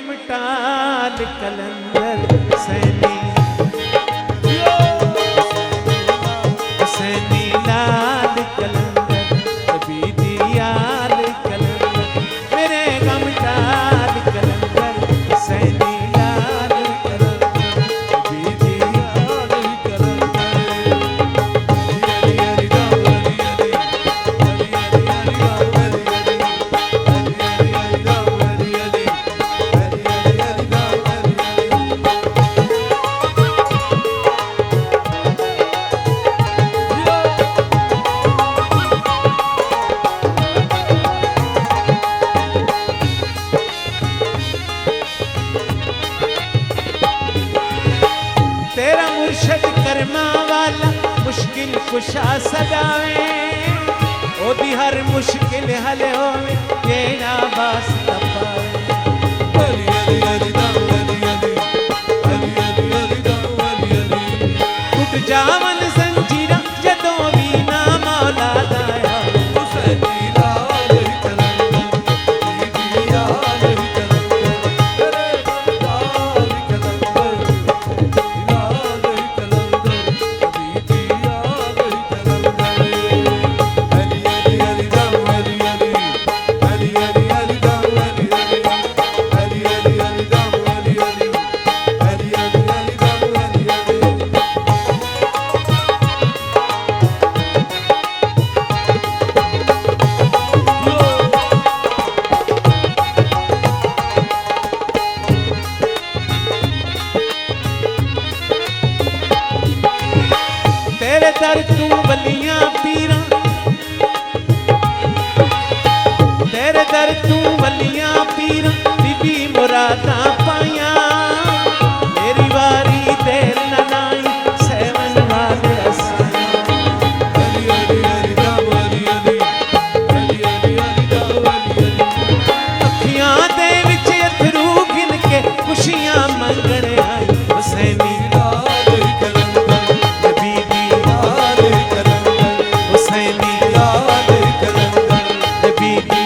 गम टाल कलंदर हुसैनी हुसैनी लाल कलंदर बीदी याल कलंदर मेरे गम टाल कलंदर हुसैनी लाल कलंदर बीदी याल तेरा मुर्शद करमा वाला मुश्किल कुशा सदावे ओदी हर मुश्किल हल होवे तेरा वास्ता पावे अली अली अली दम अली अली अली अली अली दम अली अली टूट जावन जंजीरा जदों भी ना मौला दाया हुसैनी लाल कलंदर बीदी याल कलंदर तेरे लाल कलंदर तेरे दर तू वलियां पीरा तेरे दर तू वलियां पीरा बीबी मुरादा पाया मेरी वारी देर न आई सेवन वाले असाई अली अली अली दम अली अली अली अली अली दम अली अली अखियां दे विच अथरू गिन के खुशियां मंगण आई हुसैनी हुसैनी लाल कलंदर बीदी